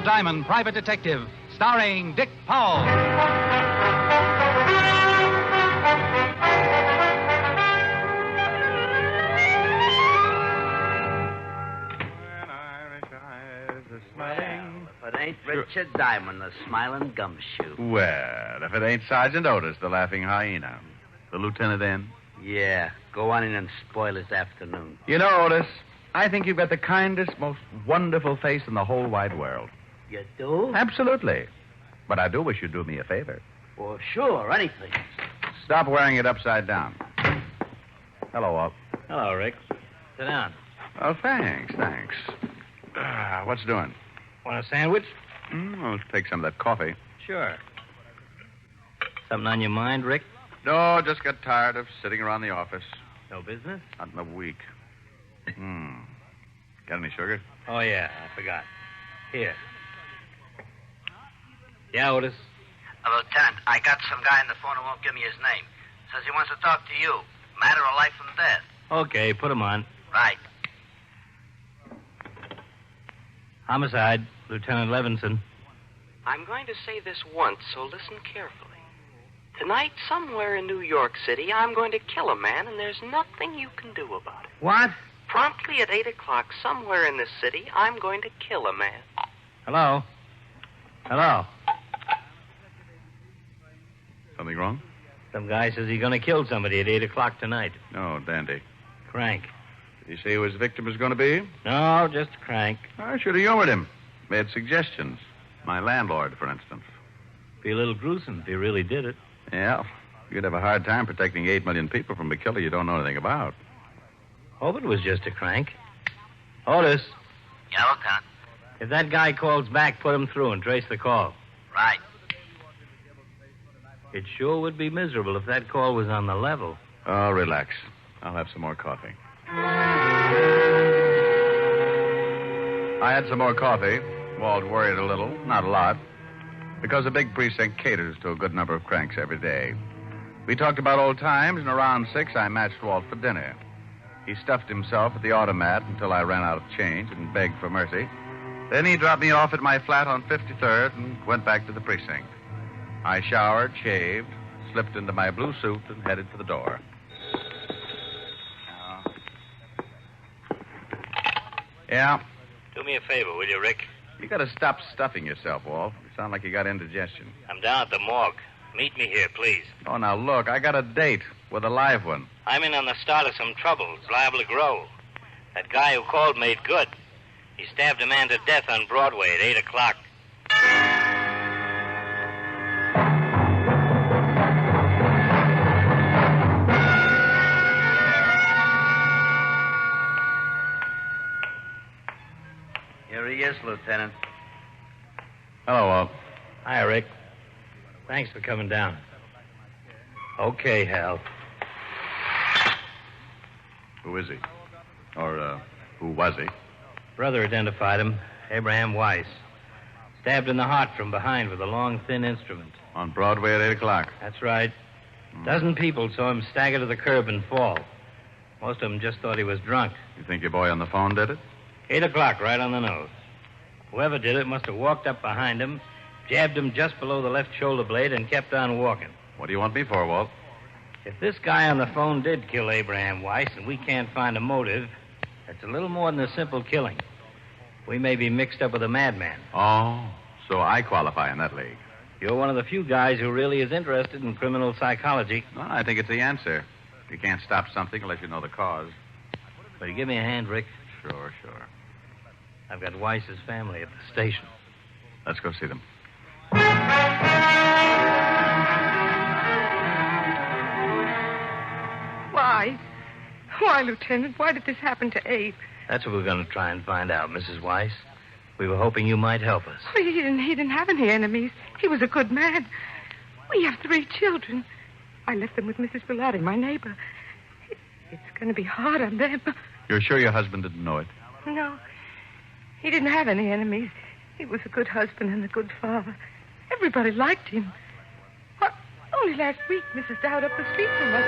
Diamond, Private Detective, starring Dick Powell. If it ain't Richard Diamond, the smiling gumshoe. Well, if it ain't Sergeant Otis, the laughing hyena. The lieutenant in? Yeah, go on in and spoil his afternoon. You know, Otis, I think you've got the kindest, most wonderful face in the whole wide world. You do? Absolutely. But I do wish you'd do me a favor. Well, sure, anything. Stop wearing it upside down. Hello, Walt. Hello, Rick. Sit down. Oh, thanks. What's doing? Want a sandwich? I'll take some of that coffee. Sure. Something on your mind, Rick? No, just got tired of sitting around the office. No business? Not in a week. Got any sugar? Oh, yeah, I forgot. Here. Yeah, Otis? Lieutenant, I got some guy on the phone who won't give me his name. Says he wants to talk to you. Matter of life and death. Okay, put him on. Right. Homicide, Lieutenant Levinson. I'm going to say this once, so listen carefully. Tonight, somewhere in New York City, I'm going to kill a man, and there's nothing you can do about it. What? Promptly at 8 o'clock, somewhere in this city, I'm going to kill a man. Hello? Hello? Something wrong? Some guy says he's going to kill somebody at 8 o'clock tonight. No, dandy. Crank. Did he say who his victim was going to be? No, just a crank. I should have humored him. Made suggestions. My landlord, for instance. Be a little gruesome if he really did it. Yeah. You'd have a hard time protecting 8 million people from a killer you don't know anything about. Hope it was just a crank. Otis, Yeah, Lieutenant. if that guy calls back, put him through and trace the call. Right. It sure would be miserable if that call was on the level. Oh, relax. I'll have some more coffee. I had some more coffee. Walt worried a little, not a lot, because the big precinct caters to a good number of cranks every day. We talked about old times, and around 6, I matched Walt for dinner. He stuffed himself at the automat until I ran out of change and begged for mercy. Then he dropped me off at my flat on 53rd and went back to the precinct. I showered, shaved, slipped into my blue suit, and headed for the door. Yeah? Do me a favor, will you, Rick? You gotta stop stuffing yourself, Walt. You sound like you got indigestion. I'm down at the morgue. Meet me here, please. Oh, now look, I got a date with a live one. I'm in on the start of some trouble. It's liable to grow. That guy who called made good. He stabbed a man to death on Broadway at 8 o'clock. Here he is, Lieutenant. Hello, Walt. Hi, Rick. Thanks for coming down. Okay, Hal. Who is he? Or, who was he? Brother identified him, Abraham Weiss. Stabbed in the heart from behind with a long, thin instrument. On Broadway at 8 o'clock. That's right. Dozen people saw him stagger to the curb and fall. Most of them just thought he was drunk. You think your boy on the phone did it? 8 o'clock, right on the nose. Whoever did it must have walked up behind him, jabbed him just below the left shoulder blade, and kept on walking. What do you want me for, Walt? If this guy on the phone did kill Abraham Weiss and we can't find a motive, it's a little more than a simple killing. We may be mixed up with a madman. Oh, so I qualify in that league. You're one of the few guys who really is interested in criminal psychology. Well, I think it's the answer. You can't stop something unless you know the cause. Will you give me a hand, Rick? Sure. I've got Weiss's family at the station. Let's go see them. Why, Lieutenant? Why did this happen to Abe? That's what we're going to try and find out, Mrs. Weiss. We were hoping you might help us. Well, he didn't have any enemies. He was a good man. We have 3 children. I left them with Mrs. Bellotti, my neighbor. It's going to be hard on them. You're sure your husband didn't know it? No. He didn't have any enemies. He was a good husband and a good father. Everybody liked him. What? Only last week, Mrs. Dowd up the street from us.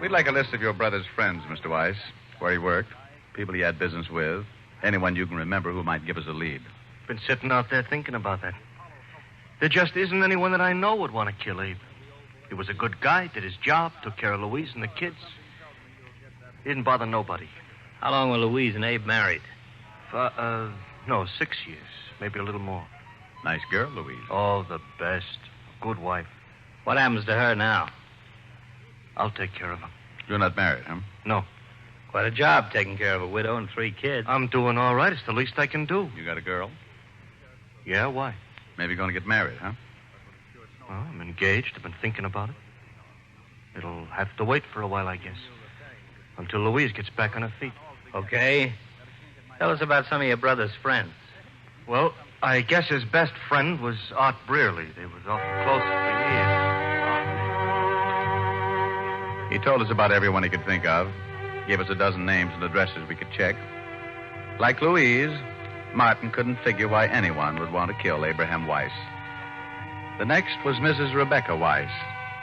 We'd like a list of your brother's friends, Mr. Weiss. Where he worked, people he had business with, anyone you can remember who might give us a lead. Been sitting out there thinking about that. There just isn't anyone that I know would want to kill Abe. He was a good guy, did his job, took care of Louise and the kids. He didn't bother nobody. How long were Louise and Abe married? No, 6 years, maybe a little more. Nice girl, Louise. Oh, the best. Good wife. What happens to her now? I'll take care of her. You're not married, huh? No. Quite a job taking care of a widow and 3 kids. I'm doing all right. It's the least I can do. You got a girl? Yeah, why? Maybe going to get married, huh? Well, I'm engaged. I've been thinking about it. It'll have to wait for a while, I guess. Until Louise gets back on her feet. Okay. Tell us about some of your brother's friends. Well, I guess his best friend was Art Brearley. They was awful close for years. He told us about everyone he could think of. Gave us a dozen names and addresses we could check. Like Louise, Martin couldn't figure why anyone would want to kill Abraham Weiss. The next was Mrs. Rebecca Weiss,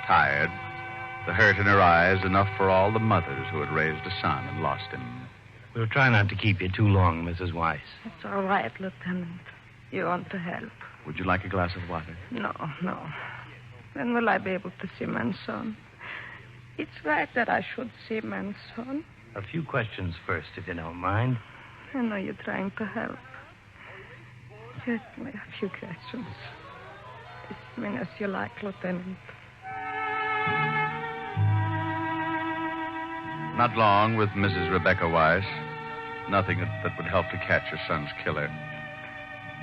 tired, the hurt in her eyes enough for all the mothers who had raised a son and lost him. We'll try not to keep you too long, Mrs. Weiss. It's all right, Lieutenant. You want to help? Would you like a glass of water? No. When will I be able to see my son? It's right that I should see my son. A few questions first, if you don't mind. I know you're trying to help. Certainly, a few questions. As many as you like, Lieutenant. Not long with Mrs. Rebecca Weiss. Nothing that would help to catch her son's killer.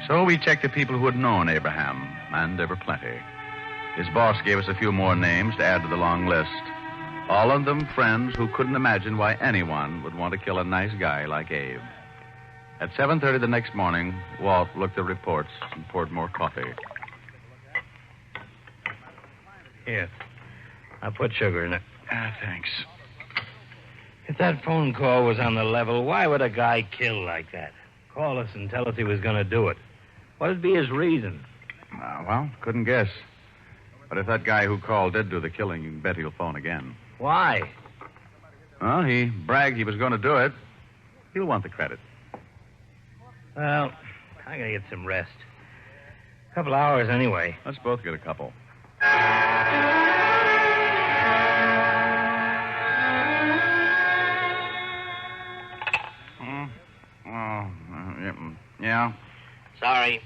So we checked the people who had known Abraham, and there were plenty. His boss gave us a few more names to add to the long list. All of them friends who couldn't imagine why anyone would want to kill a nice guy like Abe. At 7:30 the next morning, Walt looked at reports and poured more coffee. Here. I'll put sugar in it. Thanks. If that phone call was on the level, why would a guy kill like that? Call us and tell us he was going to do it. What'd be his reason? Well, couldn't guess. But if that guy who called did do the killing, you can bet he'll phone again. Why? Well, he bragged he was going to do it. He'll want the credit. Well, I gotta get some rest. A couple hours anyway. Let's both get a couple. Yeah? Sorry.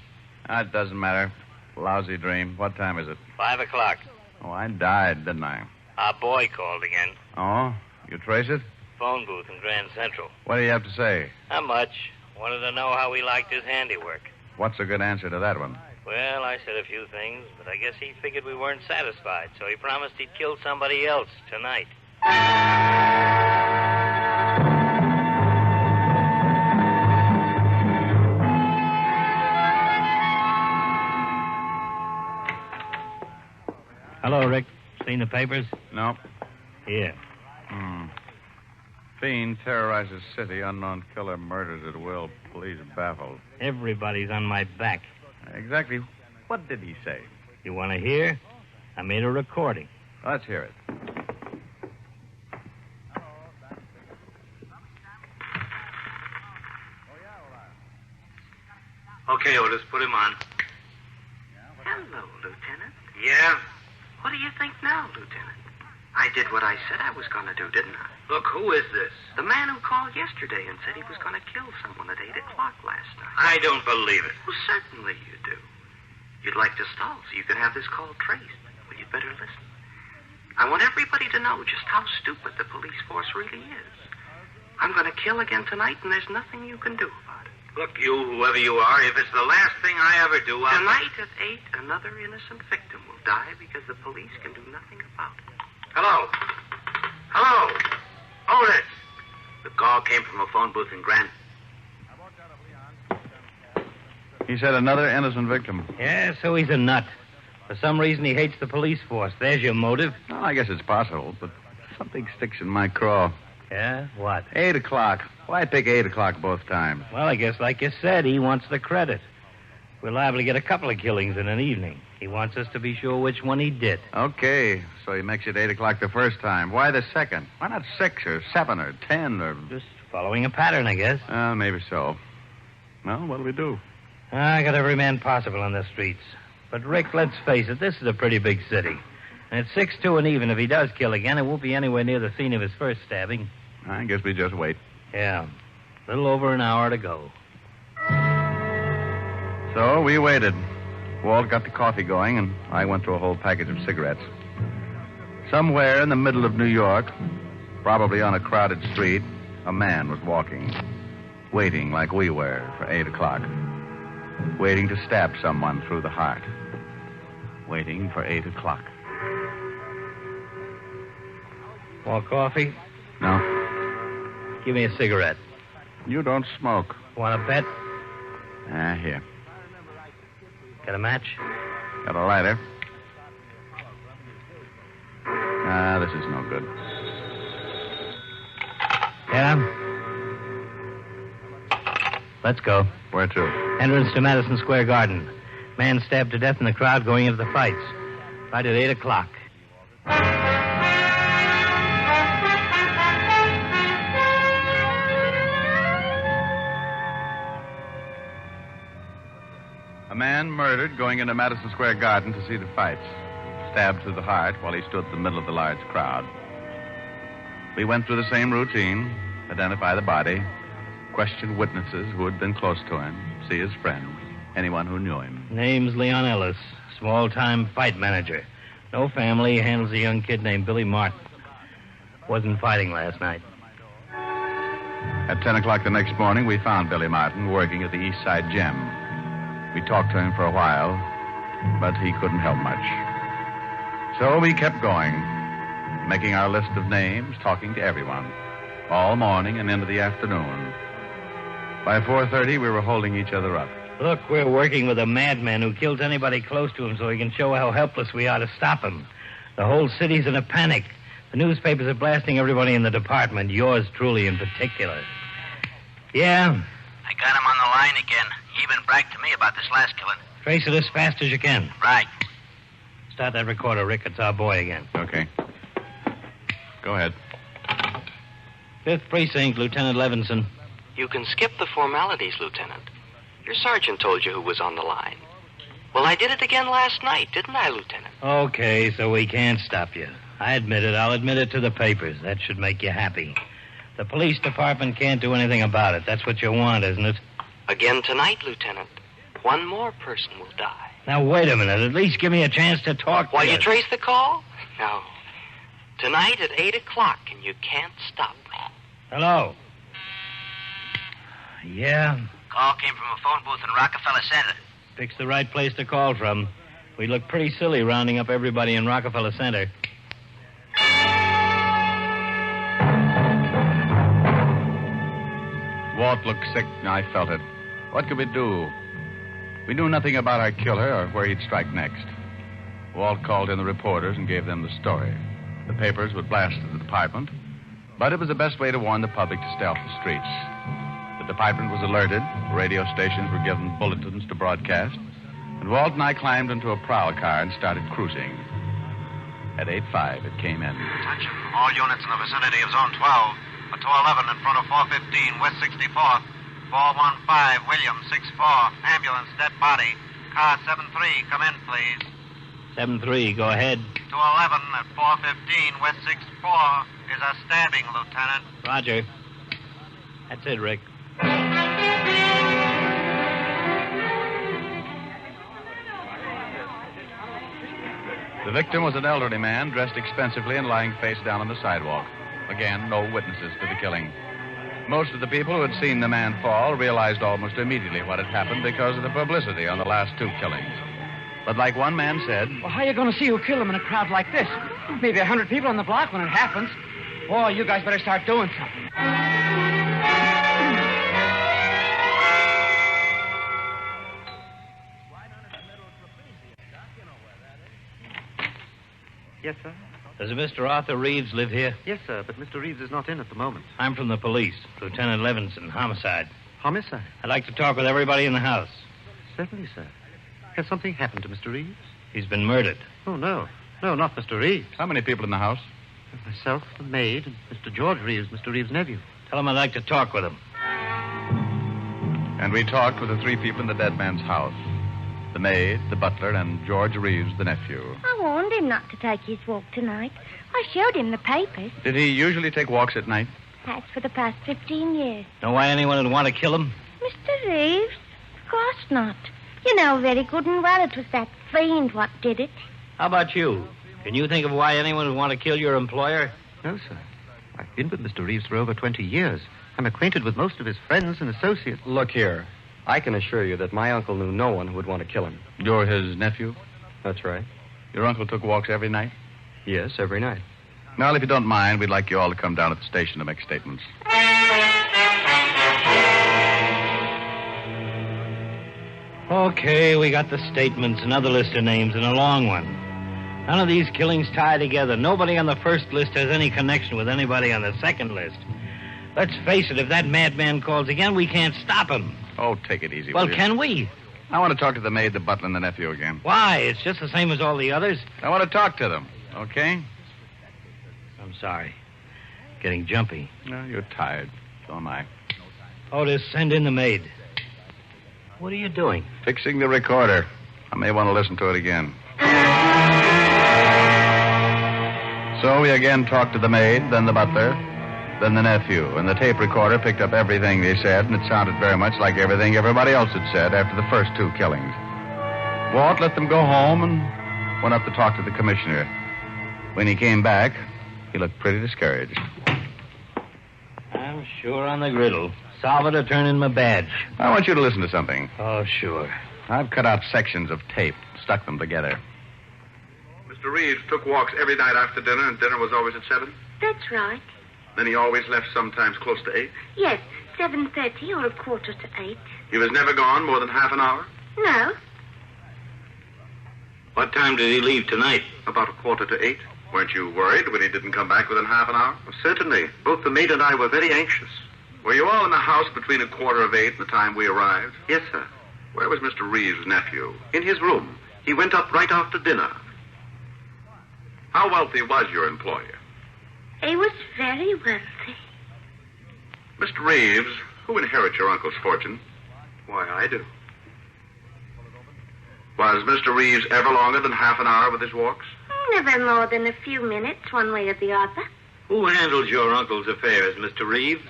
It doesn't matter. Lousy dream. What time is it? 5 o'clock. Oh, I died, didn't I? Our boy called again. Oh? You trace it? Phone booth in Grand Central. What do you have to say? Not much. Wanted to know how he liked his handiwork. What's a good answer to that one? Well, I said a few things, but I guess he figured we weren't satisfied, so he promised he'd kill somebody else tonight. Hello, Rick. Seen the papers? No. Here. Fiend terrorizes city. Unknown killer murders at will. Police baffled. Everybody's on my back. Exactly what did he say? You want to hear? I made a recording. Let's hear it. Okay, Otis, put him on. Hello, Lieutenant. Yeah? What do you think now, Lieutenant? I did what I said I was going to do, didn't I? Look, who is this? The man who called yesterday and said he was going to kill someone at 8 o'clock last night. I don't believe it. Well, certainly you do. You'd like to stall so you can have this call traced. Well, you'd better listen. I want everybody to know just how stupid the police force really is. I'm going to kill again tonight, and there's nothing you can do about it. Look, you, whoever you are, if it's the last thing I ever do, I'll... Tonight at 8, another innocent victim will die because the police can do nothing about it. Hello? Hello? Otis! The call came from a phone booth in Grand... He said another innocent victim. Yeah, so he's a nut. For some reason, he hates the police force. There's your motive. Well, I guess it's possible, but something sticks in my craw. Yeah? What? 8 o'clock. Why pick 8 o'clock both times? Well, I guess, like you said, he wants the credit. We're liable to get a couple of killings in an evening. He wants us to be sure which one he did. Okay, so he makes it 8 o'clock the first time. Why the second? Why not 6 or 7 or 10 or... Just following a pattern, I guess. Maybe so. Well, what'll we do? I got every man possible on the streets. But, Rick, let's face it, this is a pretty big city. And it's 6-2 and even. If he does kill again, it won't be anywhere near the scene of his first stabbing. I guess we just wait. Yeah. A little over an hour to go. So we waited. Walt got the coffee going, and I went through a whole package of cigarettes. Somewhere in the middle of New York, probably on a crowded street, a man was walking, waiting like we were for 8 o'clock, waiting to stab someone through the heart, waiting for 8 o'clock. More coffee? No. Give me a cigarette. You don't smoke. Want to bet? Here. Got a match? Got a lighter. This is no good. Yeah? Let's go. Where to? Entrance to Madison Square Garden. Man stabbed to death in the crowd going into the fights. Right at 8 o'clock. A man murdered going into Madison Square Garden to see the fights. Stabbed through the heart while he stood in the middle of the large crowd. We went through the same routine. Identify the body. Question witnesses who had been close to him. See his friends. Anyone who knew him. Name's Leon Ellis. Small-time fight manager. No family. Handles a young kid named Billy Martin. Wasn't fighting last night. At 10 o'clock the next morning, we found Billy Martin working at the East Side Gym. We talked to him for a while, but he couldn't help much. So we kept going, making our list of names, talking to everyone, all morning and into the afternoon. By 4:30, we were holding each other up. Look, we're working with a madman who kills anybody close to him so he can show how helpless we are to stop him. The whole city's in a panic. The newspapers are blasting everybody in the department, yours truly in particular. Yeah? I got him on the line again. He even bragged to me about this last killing. Trace it as fast as you can. Right. Start that recorder, Rick. It's our boy again. Okay. Go ahead. 5th Precinct, Lieutenant Levinson. You can skip the formalities, Lieutenant. Your sergeant told you who was on the line. Well, I did it again last night, didn't I, Lieutenant? Okay, so we can't stop you. I admit it. I'll admit it to the papers. That should make you happy. The police department can't do anything about it. That's what you want, isn't it? Again tonight, Lieutenant. One more person will die. Now, wait a minute. At least give me a chance to talk While to you trace the call? No. Tonight at 8 o'clock, and you can't stop. Hello? Yeah? Call came from a phone booth in Rockefeller Center. Pick's the right place to call from. We'd look pretty silly rounding up everybody in Rockefeller Center. Walt looked sick, and I felt it. What could we do? We knew nothing about our killer or where he'd strike next. Walt called in the reporters and gave them the story. The papers would blast the department, but it was the best way to warn the public to stay off the streets. The department was alerted, radio stations were given bulletins to broadcast, and Walt and I climbed into a prowl car and started cruising. At 8:05, it came in. Attention, all units in the vicinity of Zone 12. A 211 in front of 415 West 64th. 415 Williams 64. Ambulance, dead body. Car 73, come in, please. 7-3, go ahead. 211 at 415 West 64 is a stabbing, Lieutenant. Roger. That's it, Rick. The victim was an elderly man dressed expensively and lying face down on the sidewalk. Again, no witnesses to the killing. Most of the people who had seen the man fall realized almost immediately what had happened because of the publicity on the last 2 killings. But like one man said... Well, how are you going to see who killed him in a crowd like this? Maybe 100 people on the block when it happens. Boy, you guys better start doing something. Yes, sir? Does a Mr. Arthur Reeves live here? Yes, sir, but Mr. Reeves is not in at the moment. I'm from the police. Lieutenant Levinson, homicide. Homicide? I'd like to talk with everybody in the house. Certainly, sir. Has something happened to Mr. Reeves? He's been murdered. Oh, no. No, not Mr. Reeves. How many people in the house? Myself, the maid, and Mr. George Reeves, Mr. Reeves' nephew. Tell him I'd like to talk with him. And we talked with the three people in the dead man's house. The maid, the butler, and George Reeves, the nephew. I warned him not to take his walk tonight. I showed him the papers. Did he usually take walks at night? That's for the past 15 years. Know why anyone would want to kill him? Mr. Reeves? Of course not. You know very good and well it was that fiend what did it. How about you? Can you think of why anyone would want to kill your employer? No, sir. I've been with Mr. Reeves for over 20 years. I'm acquainted with most of his friends and associates. Look here. I can assure you that my uncle knew no one who would want to kill him. You're his nephew? That's right. Your uncle took walks every night? Yes, every night. Well, if you don't mind, we'd like you all to come down at the station to make statements. Okay, we got the statements, another list of names, and a long one. None of these killings tie together. Nobody on the first list has any connection with anybody on the second list. Let's face it, if that madman calls again, we can't stop him. Oh, take it easy, Well, will you? can we? I want to talk to the maid, the butler, and the nephew again. Why? It's just the same as all the others. I want to talk to them, okay? I'm sorry. Getting jumpy. No, you're tired. So am I. Otis, send in the maid. What are you doing? Fixing the recorder. I may want to listen to it again. So we again talked to the maid, then the butler, then the nephew, and the tape recorder picked up everything they said, and it sounded very much like everything everybody else had said after the first two killings. Walt let them go home and went up to talk to the commissioner. When he came back, he looked pretty discouraged. I'm sure on the griddle. Salvador, turn in my badge. I want you to listen to something. Oh, sure. I've cut out sections of tape, stuck them together. Mr. Reeves took walks every night after dinner, and dinner was always at 7? That's right. Then he always left sometimes close to 8? Yes, 7:30 or 7:45. He was never gone more than half an hour? No. What time did he leave tonight? About 7:45. Weren't you worried when he didn't come back within half an hour? Well, certainly. Both the maid and I were very anxious. Were you all in the house between 7:45 and the time we arrived? Yes, sir. Where was Mr. Reeves' nephew? In his room. He went up right after dinner. How wealthy was your employer? He was very wealthy. Mr. Reeves, who inherits your uncle's fortune? Why, I do. Was Mr. Reeves ever longer than half an hour with his walks? Never more than a few minutes, one way or the other. Who handles your uncle's affairs, Mr. Reeves?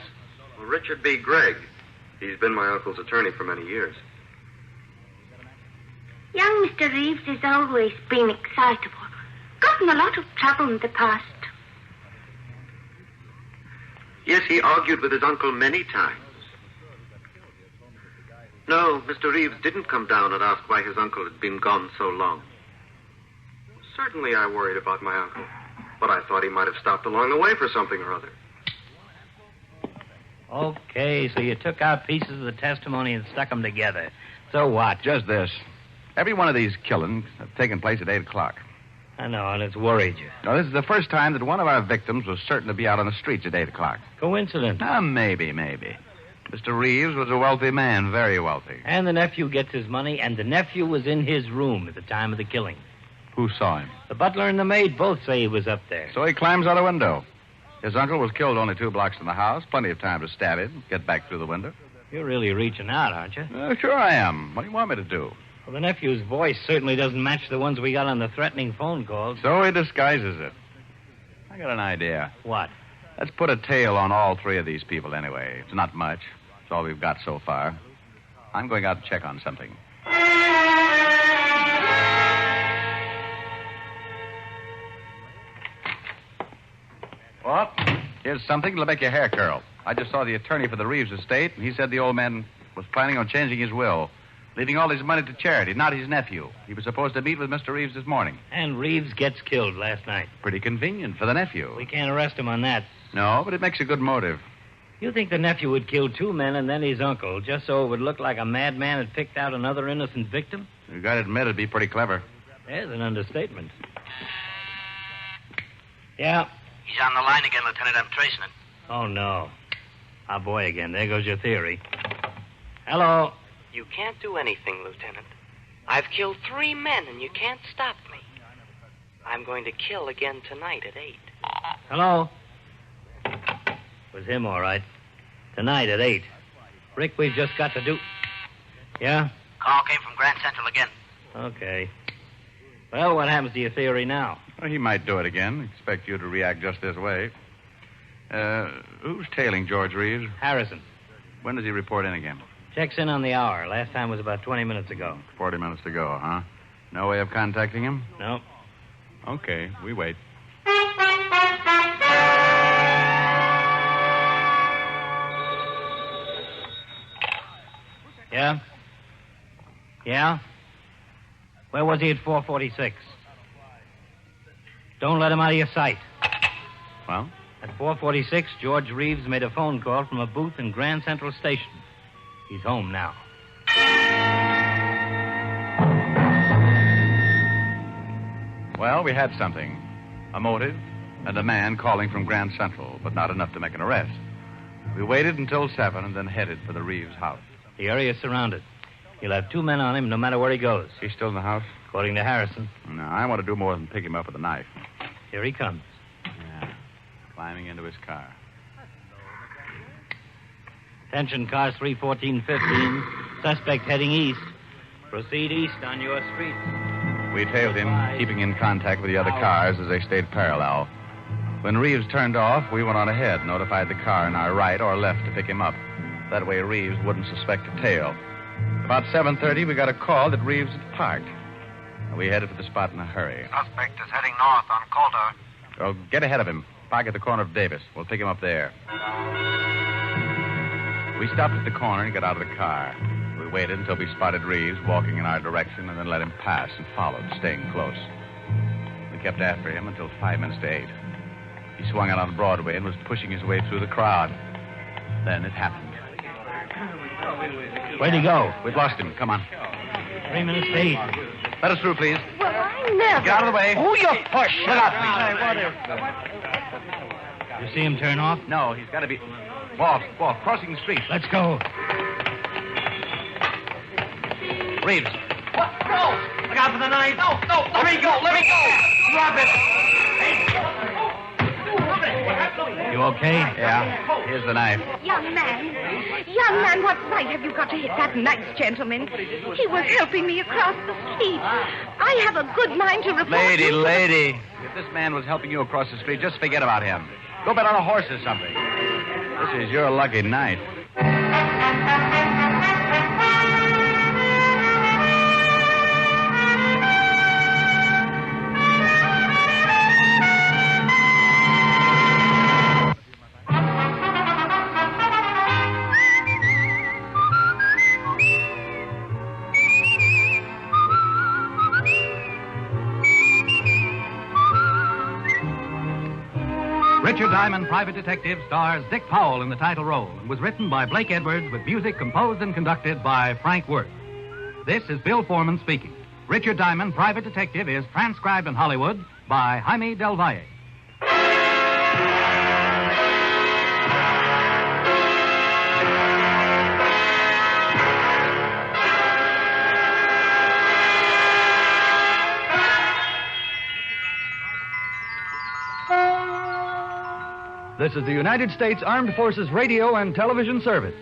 Well, Richard B. Gregg. He's been my uncle's attorney for many years. Young Mr. Reeves has always been excitable. Gotten a lot of trouble in the past. Yes, he argued with his uncle many times. No, Mr. Reeves didn't come down and ask why his uncle had been gone so long. Certainly I worried about my uncle, but I thought he might have stopped along the way for something or other. Okay, so you took out pieces of the testimony and stuck them together. So what? Just this. Every one of these killings have taken place at 8 o'clock. I know, and it's worried you. Now, this is the first time that one of our victims was certain to be out on the streets at 8 o'clock. Coincidence. Maybe. Mr. Reeves was a wealthy man, very wealthy. And the nephew gets his money, and the nephew was in his room at the time of the killing. Who saw him? The butler and the maid both say he was up there. So he climbs out a window. His uncle was killed only 2 blocks from the house. Plenty of time to stab him, get back through the window. You're really reaching out, aren't you? Sure I am. What do you want me to do? Well, the nephew's voice certainly doesn't match the ones we got on the threatening phone calls. So he disguises it. I got an idea. What? Let's put a tail on all 3 of these people anyway. It's not much. It's all we've got so far. I'm going out to check on something. What? Here's something that'll make your hair curl. I just saw the attorney for the Reeves estate, and he said the old man was planning on changing his will, leaving all his money to charity, not his nephew. He was supposed to meet with Mr. Reeves this morning. And Reeves gets killed last night. Pretty convenient for the nephew. We can't arrest him on that. No, but it makes a good motive. You think the nephew would kill 2 men and then his uncle, just so it would look like a madman had picked out another innocent victim? You got to admit it'd be pretty clever. There's an understatement. Yeah. He's on the line again, Lieutenant. I'm tracing it. Oh, no. Our boy again. There goes your theory. Hello. You can't do anything, Lieutenant. I've killed 3 men, and you can't stop me. I'm going to kill again tonight at 8. Hello? It was him, all right. Tonight at 8. Rick, we've just got to do... Yeah? Call came from Grand Central again. Okay. Well, what happens to your theory now? Well, he might do it again. Expect you to react just this way. Who's tailing George Reeves? Harrison. When does he report in again? Checks in on the hour. Last time was about 20 minutes ago. 40 minutes to go, huh? No way of contacting him? No. Okay, we wait. Yeah? Yeah? Where was he at 446? Don't let him out of your sight. Well? At 446, George Reeves made a phone call from a booth in Grand Central Station. He's home now. Well, we had something. A motive and a man calling from Grand Central, but not enough to make an arrest. We waited until 7 and then headed for the Reeves house. The area is surrounded. He'll have 2 men on him no matter where he goes. He's still in the house? According to Harrison. No, I want to do more than pick him up with a knife. Here he comes. Yeah. Climbing into his car. Attention, cars 31415. Suspect heading east. Proceed east on your street. We tailed him, keeping in contact with the other cars as they stayed parallel. When Reeves turned off, we went on ahead, notified the car on our right or left to pick him up. That way Reeves wouldn't suspect a tail. About 7:30, we got a call that Reeves had parked. We headed for the spot in a hurry. Suspect is heading north on Calder. Oh, get ahead of him. Park at the corner of Davis. We'll pick him up there. We stopped at the corner and got out of the car. We waited until we spotted Reeves walking in our direction and then let him pass and followed, staying close. We kept after him until 5 minutes to 8. He swung out on Broadway and was pushing his way through the crowd. Then it happened. Where'd he go? We've lost him. Come on. 3 minutes to 8. Let us through, please. Well, I never... Get out of the way. Who you push? Look out, please. You see him turn off? No, he's got to be... Walk, crossing the street. Let's go. Reeves. What? No! Look out for the knife. No. Let me go. Drop it. You okay? Yeah. Here's the knife. Young man, what right have you got to hit that nice gentleman? He was helping me across the street. I have a good mind to report you. Lady. If this man was helping you across the street, just forget about him. Go bet on a horse or something. This is your lucky night. Richard Diamond, Private Detective, stars Dick Powell in the title role and was written by Blake Edwards with music composed and conducted by Frank Worth. This is Bill Foreman speaking. Richard Diamond, Private Detective is transcribed in Hollywood by Jaime Del Valle. This is the United States Armed Forces Radio and Television Service.